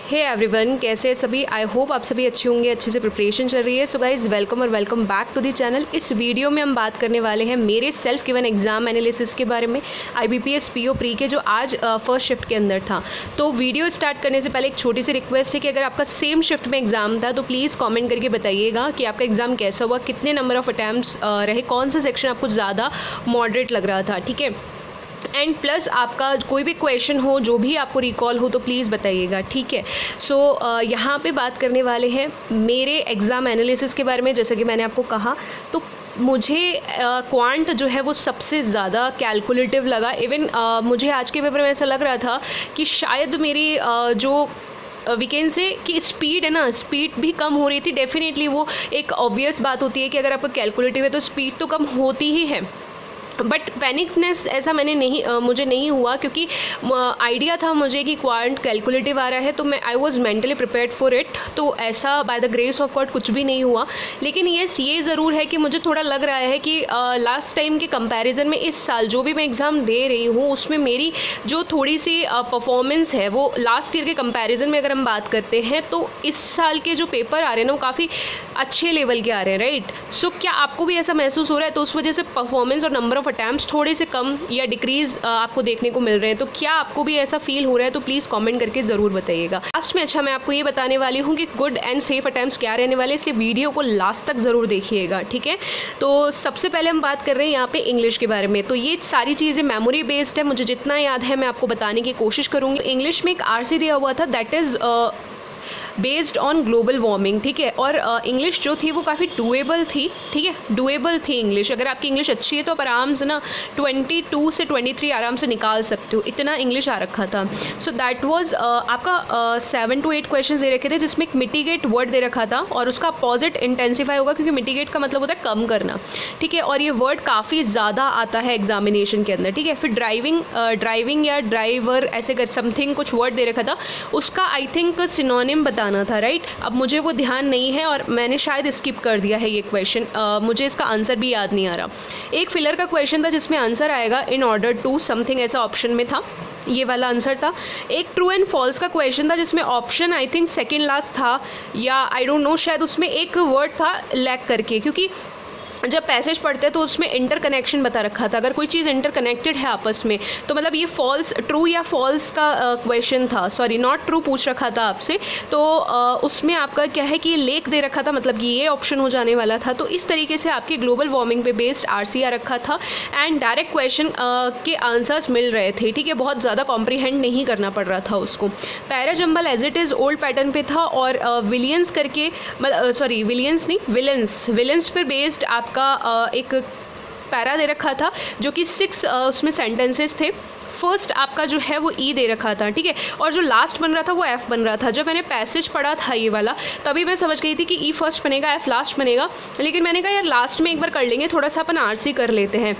Hey everyone, कैसे हैं सभी। आई होप आप सभी अच्छे होंगे, अच्छे से प्रिपरेशन चल रही है। सो गाइज वेलकम और welcome back to the channel. इस वीडियो में हम बात करने वाले हैं मेरे सेल्फ गिवन एग्जाम एनालिसिस के बारे में, IBPS PO प्री के जो आज फर्स्ट शिफ्ट के अंदर था। तो वीडियो स्टार्ट करने से पहले एक छोटी सी रिक्वेस्ट है कि अगर आपका सेम शिफ्ट में एग्जाम था तो प्लीज़ कॉमेंट करके बताइएगा कि आपका एग्जाम कैसा हुआ, कितने नंबर ऑफ अटैम्प्ट्स रहे, कौन सा सेक्शन आपको ज़्यादा मॉडरेट लग रहा था, ठीक है। एंड प्लस आपका कोई भी क्वेश्चन हो जो भी आपको रिकॉल हो तो प्लीज़ बताइएगा, ठीक है। सो यहाँ पे बात करने वाले हैं मेरे एग्ज़ाम एनालिसिस के बारे में। जैसा कि मैंने आपको कहा, तो मुझे क्वांट जो है वो सबसे ज़्यादा कैलकुलेटिव लगा। इवन मुझे आज के पेपर में ऐसा लग रहा था कि शायद मेरी जो वी कैन से कि स्पीड है ना, स्पीड भी कम हो रही थी। डेफिनेटली वो एक ऑब्वियस बात होती है कि अगर आपका कैलकुलेटिव है तो स्पीड तो कम होती ही है, बट पैनिकनेस ऐसा मुझे नहीं हुआ, क्योंकि आइडिया था मुझे कि क्वांट कैलकुलेटिव आ रहा है, तो मैं I was mentally prepared for it. तो ऐसा by the grace of God कुछ भी नहीं हुआ। लेकिन ये ज़रूर है कि मुझे थोड़ा लग रहा है कि लास्ट टाइम के कंपैरिजन में इस साल जो भी मैं एग्ज़ाम दे रही हूँ उसमें मेरी जो थोड़ी सी परफॉर्मेंस है वो लास्ट ईयर के कंपैरिजन में अगर हम बात करते हैं तो इस साल के जो पेपर आ रहे हैं ना वो काफ़ी अच्छे लेवल के आ रहे हैं, राइट। सो क्या आपको भी ऐसा महसूस हो रहा है? तो उस वजह से परफॉर्मेंस और नंबर अटैम्प्ट्स थोड़े से कम या डिक्रीज आपको देखने को मिल रहे हैं। तो क्या आपको भी ऐसा फील हो रहा है? तो प्लीज़ कमेंट करके ज़रूर बताइएगा। लास्ट में मैं आपको ये बताने वाली हूँ कि गुड एंड सेफ अटैम्प्ट्स क्या रहने वाले, इसलिए वीडियो को लास्ट तक ज़रूर देखिएगा, ठीक है। तो सबसे पहले हम बात कर रहे हैं यहाँ पे इंग्लिश के बारे में। तो ये सारी चीज़ें मेमोरी बेस्ड है, मुझे जितना याद है मैं आपको बताने की कोशिश करूँगी। इंग्लिश में एक RC दिया हुआ था, that is based on global warming, ठीक है। और इंग्लिश जो थी वो काफ़ी डुएबल थी, ठीक है, डुएबल थी इंग्लिश। अगर आपकी इंग्लिश अच्छी है तो आप आराम से ना 22 से 23 आराम से निकाल सकते हो, इतना इंग्लिश आ रखा था। सो दैट वाज आपका 7 to 8 क्वेश्चन दे रखे थे, जिसमें एक मिटिगेट वर्ड दे रखा था और उसका अपोजिट इंटेंसिफाई होगा, क्योंकि मिटिगेट का मतलब होता है कम करना, ठीक है। और ये वर्ड काफ़ी ज़्यादा आता है एग्जामिनेशन के अंदर, ठीक है। फिर ड्राइविंग या ड्राइवर ऐसे कर समथिंग कुछ वर्ड दे रखा था, उसका आई थिंक सिनोनिम बताना था, राइट। अब मुझे वो ध्यान नहीं है और मैंने शायद स्किप कर दिया है ये क्वेश्चन, मुझे इसका आंसर भी याद नहीं आ रहा। एक फिलर का क्वेश्चन था जिसमें आंसर आएगा इन ऑर्डर टू समथिंग, ऐसा ऑप्शन में था, ये वाला आंसर था। एक ट्रू एंड फॉल्स का क्वेश्चन था जिसमें option I think second last था या आई डोंट नो, शायद उसमें एक वर्ड था लैक करके, क्योंकि जब पैसेज पढ़ते हैं तो उसमें इंटर कनेक्शन बता रखा था। अगर कोई चीज़ इंटर कनेक्टेड है आपस में तो मतलब ये फॉल्स, ट्रू या फॉल्स का क्वेश्चन था, सॉरी नॉट ट्रू पूछ रखा था आपसे। तो उसमें आपका क्या है कि ये लेक दे रखा था, मतलब कि ये ऑप्शन हो जाने वाला था। तो इस तरीके से आपके ग्लोबल वार्मिंग पे बेस्ड RC आ रखा था एंड डायरेक्ट क्वेश्चन के आंसर्स मिल रहे थे, ठीक है। बहुत ज़्यादा कॉम्प्रीहेंड नहीं करना पड़ रहा था उसको। Para jumble as it is old pattern पे था और विलियंस करके, सॉरी विलियंस नहीं, विलेंस पर बेस्ड आपका एक पैरा दे रखा था जो कि 6 उसमें सेंटेंसेस थे। फर्स्ट आपका जो है वो E दे रखा था, ठीक है, और जो लास्ट बन रहा था वो F बन रहा था। जब मैंने पैसेज पढ़ा था ये वाला तभी मैं समझ गई थी कि E फर्स्ट बनेगा, F लास्ट बनेगा, लेकिन मैंने कहा यार लास्ट में एक बार कर लेंगे, थोड़ा सा अपन RC कर लेते हैं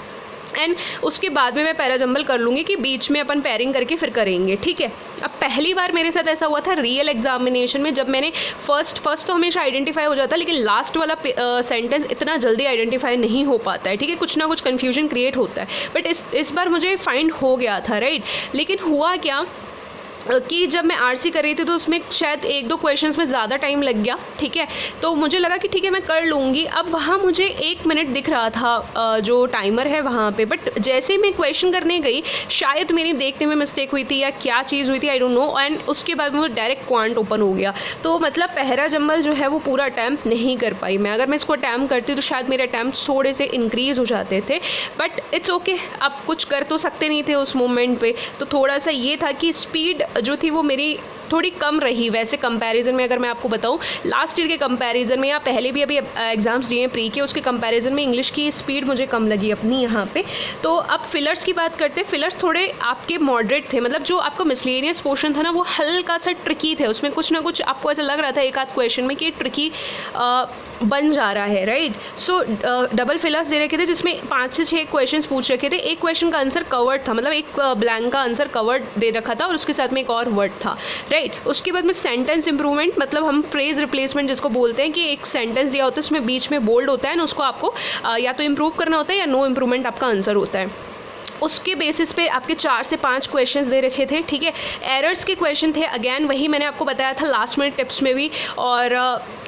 एंड उसके बाद में मैं पैरा जंबल कर लूँगी कि बीच में अपन पैरिंग करके फिर करेंगे, ठीक है। अब पहली बार मेरे साथ ऐसा हुआ था रियल एग्जामिनेशन में, जब मैंने फर्स्ट तो हमेशा आइडेंटिफाई हो जाता है, लेकिन लास्ट वाला सेंटेंस इतना जल्दी आइडेंटिफाई नहीं हो पाता है, ठीक है, कुछ ना कुछ कन्फ्यूजन क्रिएट होता है। बट इस बार मुझे फाइंड हो गया था, राइट। लेकिन हुआ क्या कि जब मैं RC कर रही थी तो उसमें शायद 1-2 क्वेश्चंस में ज़्यादा टाइम लग गया, ठीक है। तो मुझे लगा कि ठीक है मैं कर लूँगी। अब वहाँ मुझे 1 मिनट दिख रहा था जो टाइमर है वहाँ पे, बट जैसे मैं क्वेश्चन करने गई शायद मेरी देखने में मिस्टेक हुई थी या क्या चीज़ हुई थी, आई डोंट नो, एंड उसके बाद मुझे डायरेक्ट क्वांट ओपन हो गया। तो मतलब पहरा जंबल जो है वो पूरा अटैम्प्ट नहीं कर पाई मैं। अगर मैं इसको अटैम्प्ट करती तो शायद मेरे अटैम्प्ट थोड़े से इंक्रीज़ हो जाते थे, बट इट्स ओके, अब कुछ कर तो सकते नहीं थे उस मोमेंट पे। तो थोड़ा सा ये था कि स्पीड जो थी वो मेरी थोड़ी कम रही वैसे कंपैरिजन में। अगर मैं आपको बताऊं लास्ट ईयर के कंपैरिजन में या पहले भी अभी एग्जाम्स दिए हैं प्री के, उसके कंपैरिजन में इंग्लिश की स्पीड मुझे कम लगी अपनी यहाँ पे। तो अब फिलर्स की बात करते हैं। फिलर्स थोड़े आपके मॉडरेट थे, मतलब जो आपका मिसलेनियस पोर्शन था ना वो हल्का सा ट्रिकी थे, उसमें कुछ ना कुछ आपको ऐसा लग रहा था एक आध क्वेश्चन में कि ट्रिकी बन जा रहा है, राइट। सो डबल फिलर्स दे रखे थे जिसमें 5 से 6 क्वेश्चन पूछ रखे थे। एक क्वेश्चन का आंसर कवर्ड था, मतलब एक ब्लैंक का आंसर कवर्ड दे रखा था और उसके साथ में एक और वर्ड था, राइट। उसके बाद में सेंटेंस इंप्रूवमेंट, मतलब हम फ्रेज रिप्लेसमेंट जिसको बोलते हैं कि एक सेंटेंस दिया होता है उसमें बीच में बोल्ड होता है ना, उसको आपको या तो इम्प्रूव करना होता है या नो इम्प्रूवमेंट आपका आंसर होता है। उसके बेसिस पे आपके 4 से 5 क्वेश्चंस दे रखे थे, ठीक है। एरर्स के क्वेश्चन थे, अगेन वही मैंने आपको बताया था लास्ट मिनट टिप्स में भी, और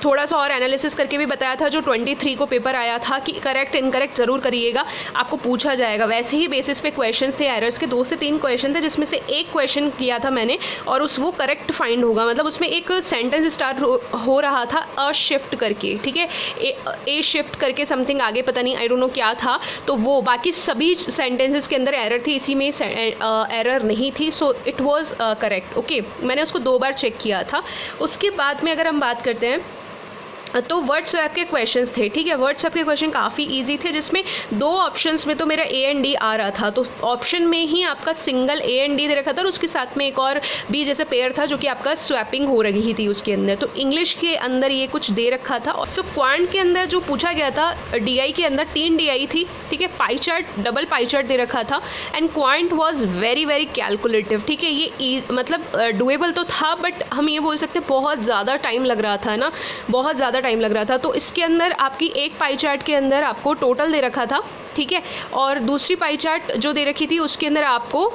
थोड़ा सा और एनालिसिस करके भी बताया था जो 23 को पेपर आया था कि करेक्ट इनकरेक्ट ज़रूर करिएगा, आपको पूछा जाएगा। वैसे ही बेसिस पे क्वेश्चंस थे एरर्स के, 2 से 3 क्वेश्चन थे जिसमें से एक क्वेश्चन किया था मैंने और वो करेक्ट फाइंड होगा, मतलब उसमें एक सेंटेंस स्टार्ट हो रहा था अ शिफ्ट करके, ठीक है, ए शिफ्ट करके समथिंग आगे पता नहीं आई डोंट नो क्या था, तो वो बाकी सभी सेंटेंसेस के अंदर एरर थी, इसी में एरर नहीं थी, so it was correct. Okay, मैंने उसको 2 बार चेक किया था। उसके बाद में अगर हम बात करते हैं तो वर्ड्स स्वैप के क्वेश्चंस थे, ठीक है। वर्ड्स स्वैप के क्वेश्चन काफ़ी इजी थे, जिसमें 2 ऑप्शंस में तो मेरा ए एंड डी आ रहा था, तो ऑप्शन में ही आपका सिंगल ए एंड डी दे रखा था और उसके साथ में एक और बी जैसे पेयर था जो कि आपका स्वैपिंग हो रही थी उसके अंदर। तो इंग्लिश के अंदर ये कुछ दे रखा था। सो क्वांट के अंदर जो पूछा गया था, डीआई के अंदर 3 डीआई थी, ठीक है, pie chart, double pie chart दे रखा था, and quant was very very calculative, ठीक है। ये मतलब डुएबल तो था, बट हम ये बोल सकते बहुत ज़्यादा टाइम लग रहा था ना, बहुत ज़्यादा टाइम लग रहा था। तो इसके अंदर आपकी एक पाई चार्ट के अंदर आपको टोटल दे रखा था, ठीक है, और दूसरी पाई चार्ट जो दे रखी थी उसके अंदर आपको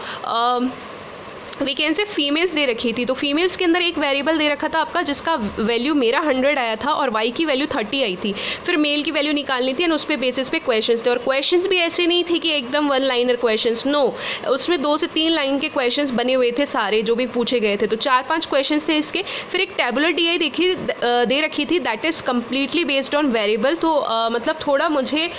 वी कैन से फीमेल्स दे रखी थी। तो फीमेल्स के अंदर एक वेरिएबल दे रखा था आपका जिसका वैल्यू मेरा 100 आया था और वाई की वैल्यू 30 आई थी, फिर मेल की वैल्यू निकालनी थी एंड उस पे बेसिस पे क्वेश्चंस थे। और क्वेश्चंस भी ऐसे नहीं थे कि एकदम 1 लाइनर क्वेश्चंस, नो, उसमें 2 से 3 लाइन के क्वेश्चंस बने हुए थे सारे जो भी पूछे गए थे। तो 4-5 क्वेश्चंस थे इसके। फिर एक टेबुलर डीआई दे रखी थी, that is completely based on variable. तो मतलब थोड़ा मुझे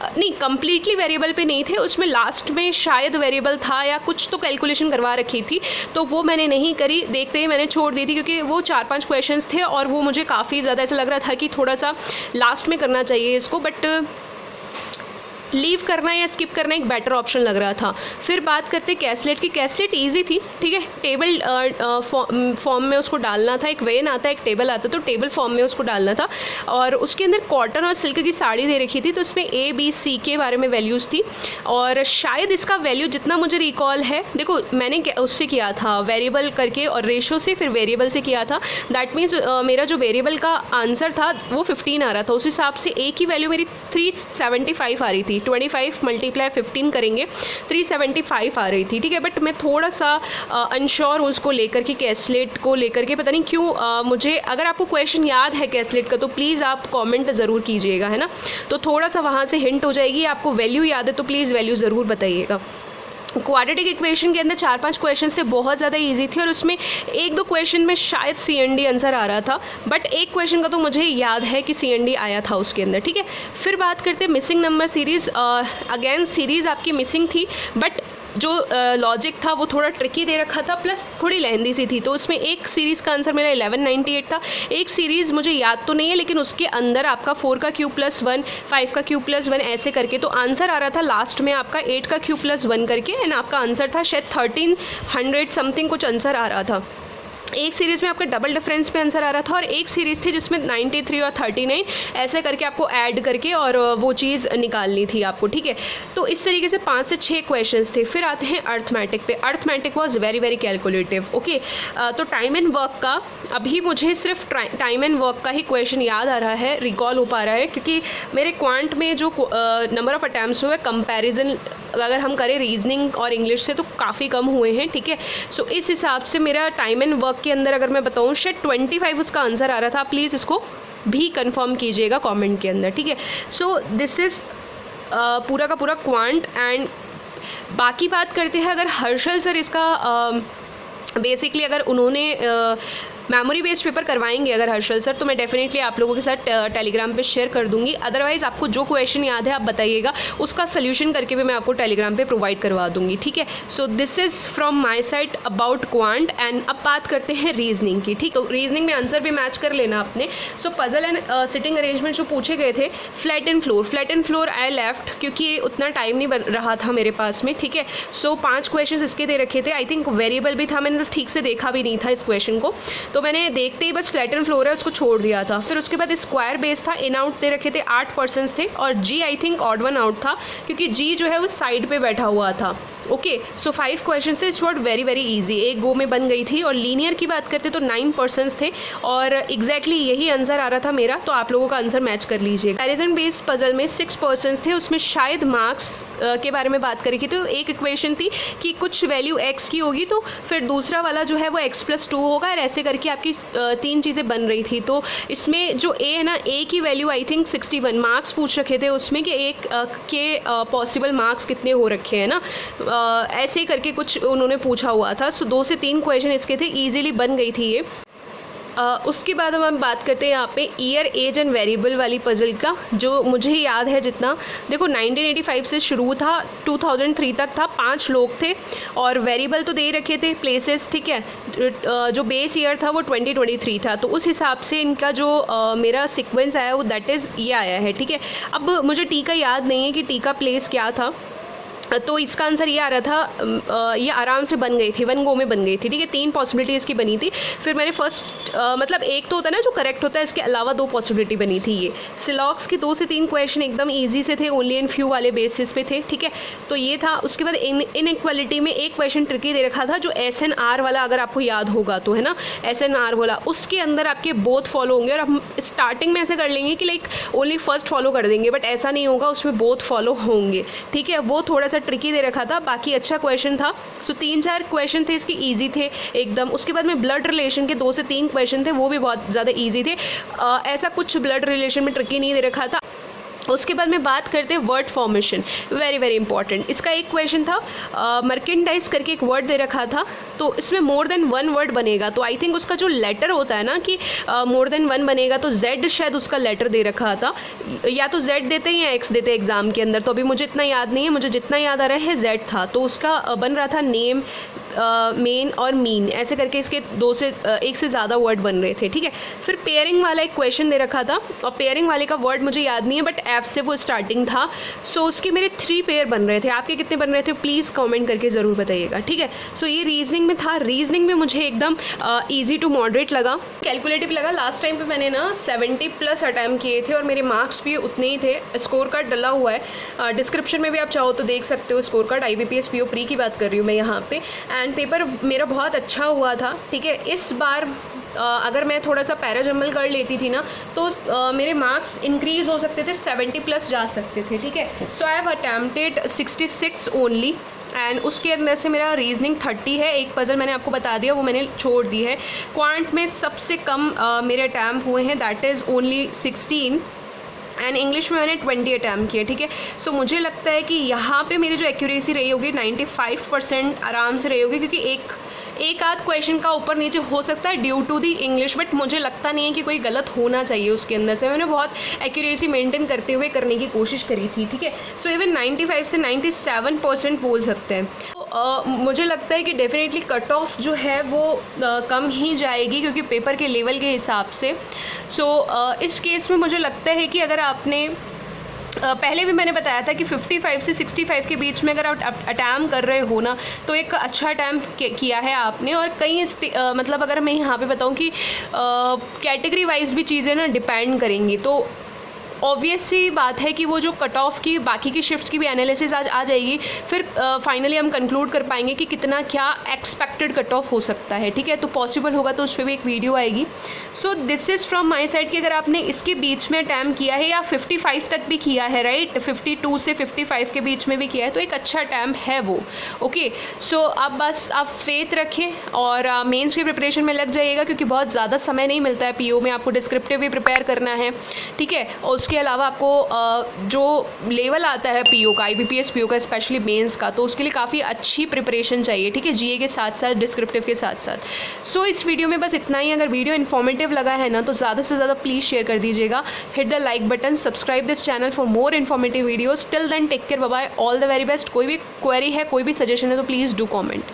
नहीं, कम्प्लीटली वेरिएबल पे नहीं थे, उसमें लास्ट में शायद वेरिएबल था या कुछ तो कैलकुलेशन करवा रखी थी, तो वो मैंने नहीं करी, देखते ही मैंने छोड़ दी थी क्योंकि वो 4-5 क्वेश्चंस थे और वो मुझे काफ़ी ज़्यादा ऐसा लग रहा था कि थोड़ा सा लास्ट में करना चाहिए इसको, बट लीव करना या स्किप करना एक बेटर ऑप्शन लग रहा था। फिर बात करते कैसलेट की। कैसलेट इजी थी, ठीक है, टेबल फॉर्म में उसको डालना था, एक वेन आता है, एक टेबल आता है, तो टेबल फॉर्म में उसको डालना था। और उसके अंदर कॉटन और सिल्क की साड़ी दे रखी थी, तो उसमें ए बी सी के बारे में वैल्यूज़ थी और शायद इसका वैल्यू जितना मुझे रिकॉल है, देखो मैंने उससे किया था वेरिएबल करके और रेशो से फिर वेरिएबल से किया था, दैट मीन्स मेरा जो वेरिएबल का आंसर था वो 15 आ रहा था, उस हिसाब से ए की वैल्यू मेरी 375 आ रही थी, 25 × 15 करेंगे 375 आ रही थी, ठीक है। बट मैं थोड़ा सा अनश्योर हूँ उसको लेकर के, कैसलेट को लेकर के, पता नहीं क्यों मुझे, अगर आपको क्वेश्चन याद है कैसलेट का तो प्लीज़ आप कमेंट ज़रूर कीजिएगा, है ना, तो थोड़ा सा वहाँ से हिंट हो जाएगी। आपको वैल्यू याद है तो प्लीज़ वैल्यू ज़रूर बताइएगा। क्वाड्रेटिक इक्वेशन के अंदर 4-5 क्वेश्चंस थे, बहुत ज़्यादा इजी थे और उसमें 1-2 क्वेश्चन में शायद CND आंसर आ रहा था, बट एक क्वेश्चन का तो मुझे याद है कि CND आया था उसके अंदर, ठीक है। फिर बात करते हैं missing number series. Again series आपकी मिसिंग थी, बट जो लॉजिक था वो थोड़ा ट्रिकी दे रखा था, प्लस थोड़ी लेंदी सी थी। तो उसमें एक सीरीज़ का आंसर मेरा 1198 था, एक सीरीज़ मुझे याद तो नहीं है लेकिन उसके अंदर आपका 4 का क्यूब प्लस 1, 5 का क्यूब प्लस 1 ऐसे करके, तो आंसर आ रहा था लास्ट में आपका 8 का क्यूब प्लस 1 करके, एंड आपका आंसर था शायद 1300 समथिंग कुछ आंसर आ रहा था। एक सीरीज़ में आपका डबल डिफरेंस पे आंसर आ रहा था और एक सीरीज़ थी जिसमें 93 और 39 ऐसे करके आपको ऐड करके और वो चीज़ निकालनी थी आपको, ठीक है। तो इस तरीके से 5 से 6 क्वेश्चंस थे। फिर आते हैं अर्थमेटिक पे। Arithmetic was very very calculative, okay. तो टाइम एंड वर्क का, अभी मुझे सिर्फ टाइम एंड वर्क का ही क्वेश्चन याद आ रहा है, रिकॉल हो पा रहा है, क्योंकि मेरे क्वांट में जो नंबर ऑफ अटैम्प्ट्स हुए कंपैरिजन अगर हम करें रीजनिंग और इंग्लिश से तो काफ़ी कम हुए हैं, ठीक है। सो इस हिसाब से मेरा टाइम एंड वर्क के अंदर अगर मैं बताऊँ शायद 25 उसका आंसर आ रहा था, प्लीज़ इसको भी कंफर्म कीजिएगा कमेंट के अंदर, ठीक है। सो दिस इज़ पूरा का पूरा क्वांट। एंड बाकी बात करते हैं अगर हर्षल सर इसका बेसिकली अगर उन्होंने मेमोरी बेस्ड पेपर करवाएंगे अगर हर्षल सर, तो मैं डेफिनेटली आप लोगों के साथ टेलीग्राम पे शेयर कर दूंगी। अदरवाइज़ आपको जो क्वेश्चन याद है आप बताइएगा, उसका सोल्यूशन करके भी मैं आपको टेलीग्राम पे प्रोवाइड करवा दूंगी, ठीक है। So this is from my side about quant. And अब बात करते हैं रीजनिंग की, ठीक है। रीजनिंग में आंसर भी मैच कर लेना आपने। सो पजल एंड सिटिंग अरेंजमेंट जो पूछे गए थे, flat and floor I left क्योंकि उतना टाइम नहीं बन रहा था मेरे पास में, ठीक है। सो 5 क्वेश्चन इसके दे रखे थे, आई थिंक वेरिएबल भी था, मैंने ठीक से देखा भी नहीं था इस क्वेश्चन को, तो मैंने देखते ही बस फ्लैट एंड फ्लोर है उसको छोड़ दिया था। फिर उसके बाद स्क्वायर बेस था, इन आउट दे रखे थे 8 पर्सन्स थे और G I think odd one out था क्योंकि जी जो है वो साइड पे बैठा हुआ था, ओके, सो 5 क्वेश्चन से it's what very very easy, एक गो में बन गई थी। और लीनियर की बात करते तो 9 पर्सन्स थे और एग्जैक्टली यही आंसर आ रहा था मेरा, तो आप लोगों का आंसर मैच कर लीजिए। कंपैरिजन बेस्ड पजल में 6 पर्सन्स थे, उसमें शायद मार्क्स के बारे में बात करी थी। तो एक इक्वेशन थी कि कुछ वैल्यू x की होगी तो फिर दूसरा वाला जो है वो x+2 होगा, और ऐसे करके आपकी 3 चीज़ें बन रही थी। तो इसमें जो a है ना, a की वैल्यू आई थिंक 61 मार्क्स पूछ रखे थे उसमें कि एक के पॉसिबल मार्क्स कितने हो रखे हैं ना, ऐसे ही करके कुछ उन्होंने पूछा हुआ था। सो 2 से 3 क्वेश्चन इसके थे, ईजिली बन गई थी ये। उसके बाद हम बात करते हैं यहाँ पे ईयर, एज एंड वेरिएबल वाली पजल का, जो मुझे याद है जितना। देखो 1985 से शुरू था, 2003 तक था, 5 लोग थे और वेरिएबल तो दे रखे थे, प्लेसेस, ठीक है। जो बेस ईयर था वो 2023 था, तो उस हिसाब से इनका जो मेरा सीक्वेंस आया वो दैट इज़ ये आया है, ठीक है। अब मुझे टी का याद नहीं है कि टी का प्लेस क्या था, तो इसका आंसर ये आ रहा था, ये आराम से बन गई थी, 1 गो में बन गई थी, ठीक है। 3 पॉसिबिलिटी इसकी बनी थी। फिर मैंने फर्स्ट मतलब एक तो होता है ना जो करेक्ट होता है, इसके अलावा 2 पॉसिबिलिटी बनी थी ये। सिलॉक्स के 2 से 3 क्वेश्चन एकदम ईजी से थे, ओनली एंड फ्यू वाले बेसिस पे थे, ठीक है। तो ये था। उसके बाद इनइक्वालिटी में एक क्वेश्चन ट्रिकी दे रखा था, जो SNR वाला, अगर आपको याद होगा तो, है ना, SNR वाला, उसके अंदर आपके बोथ फॉलो होंगे। और हम स्टार्टिंग में ऐसे कर लेंगे कि लाइक ओनली फर्स्ट फॉलो कर देंगे, बट ऐसा नहीं होगा, उसमें बोथ फॉलो होंगे, ठीक है। वो थोड़ा सा ट्रिकी दे रखा था, बाकी अच्छा क्वेश्चन था। सो 3-4 क्वेश्चन थे इसके इजी थे एकदम। उसके बाद में ब्लड रिलेशन के 2 से 3 क्वेश्चन थे, वो भी बहुत ज़्यादा इजी थे। ऐसा कुछ ब्लड रिलेशन में ट्रिकी नहीं दे रखा था। उसके बाद में बात करते हैं word formation, very very important. इसका एक क्वेश्चन था, मर्केंडाइज करके एक वर्ड दे रखा था, तो इसमें मोर देन 1 वर्ड बनेगा। तो आई थिंक उसका जो लेटर होता है ना कि मोर देन 1 बनेगा, तो Z शायद उसका लेटर दे रखा था, या तो Z देते हैं या X देते हैं एग्जाम के अंदर, तो अभी मुझे इतना याद नहीं है। मुझे जितना याद आ रहा है Z था, तो उसका बन रहा था नेम, मेन और मीन, ऐसे करके इसके 2 से 1 से ज़्यादा वर्ड बन रहे थे, ठीक है। फिर पेयरिंग वाला एक क्वेश्चन दे रखा था, और पेयरिंग वाले का वर्ड मुझे याद नहीं है, बट F से वो स्टार्टिंग था। सो उसके मेरे 3 पेयर बन रहे थे। आपके कितने बन रहे थे प्लीज़ कमेंट करके ज़रूर बताइएगा, ठीक है। सो ये रीजनिंग में था। रीजनिंग में मुझे एकदम ईजी टू मॉडरेट लगा, कैलकुलेटिव लगा। लास्ट टाइम पे मैंने ना 70+ अटैम्प्ट किए थे और मेरे मार्क्स भी उतने ही थे। स्कोर कार्ड डला हुआ है, डिस्क्रिप्शन में भी आप चाहो तो देख सकते हो score card. IBPS PO pre की बात कर रही हूँ मैं यहाँ पे। एंड पेपर मेरा बहुत अच्छा हुआ था, ठीक है। इस बार अगर मैं थोड़ा सा पैराजम्बल कर लेती थी ना, तो मेरे मार्क्स इंक्रीज हो सकते थे, 70+ जा सकते थे, ठीक है। So I have attempted 66 only, and उसके अंदर से मेरा रीजनिंग 30 है। एक पजल मैंने आपको बता दिया, वो मैंने छोड़ दी है। क्वांट में सबसे कम मेरे अटैम्प्ट हुए हैं, that is only 16, and English में मैंने 20 अटैम्प्ट किए, ठीक है। सो मुझे लगता है कि यहाँ पे मेरी जो एक्यूरेसी रही होगी 95% आराम से रही होगी, क्योंकि एक आध क्वेश्चन का ऊपर नीचे हो सकता है due to the English, but मुझे लगता नहीं है कि कोई गलत होना चाहिए उसके अंदर से। मैंने बहुत एक्यूरेसी मेंटेन करते हुए करने की कोशिश करी थी, ठीक है। सो इवन 95 से 97% बोल सकते हैं। तो मुझे लगता है कि डेफिनेटली कट ऑफ जो है वो कम ही जाएगी, क्योंकि पेपर के लेवल के हिसाब से। सो इस केस में मुझे लगता है कि अगर आपने पहले भी मैंने बताया था कि 55 से 65 के बीच में अगर आप अटैम्प्ट कर रहे हो ना, तो एक अच्छा अटैम्प्ट किया है आपने। और कई मतलब अगर मैं यहाँ पे बताऊँ कि कैटेगरी वाइज भी चीज़ें ना डिपेंड करेंगी, तो ऑब्वियस सी बात है कि वो जो कट ऑफ की बाकी की शिफ्ट्स की भी एनालिसिस आज आ जाएगी। फिर फाइनली हम कंक्लूड कर पाएंगे कि कितना क्या एक्सपेक्टेड कट ऑफ हो सकता है, ठीक है। तो पॉसिबल होगा तो उस पर भी एक वीडियो आएगी। So this is from my side कि अगर आपने इसके बीच में अटैम्प्ट किया है या 55 तक भी किया है, राइट, 52 से 55 के बीच में भी किया है, तो एक अच्छा अटैम्प्ट है वो, ओके। सो अब बस आप फेथ रखें और मेंस की प्रिपरेशन में लग जाइएगा, क्योंकि बहुत ज़्यादा समय नहीं मिलता है PO में। आपको डिस्क्रिप्टिव भी प्रिपेयर करना है, ठीक है। और उसके अलावा आपको जो लेवल आता है PO का, IBPS PO का, स्पेशली मेंस का, तो उसके लिए काफ़ी अच्छी प्रिपरेशन चाहिए, ठीक है, GA के साथ साथ, डिस्क्रिप्टिव के साथ साथ। सो इस वीडियो में बस इतना ही। अगर वीडियो इन्फॉर्मेटिव लगा है ना, तो ज़्यादा से ज़्यादा प्लीज़ शेयर कर दीजिएगा। Hit the like button, subscribe this channel for more informative videos. Till then take care, bye bye, all the very best. कोई भी क्वेरी है, कोई भी सजेशन है, तो प्लीज़ डू कॉमेंट।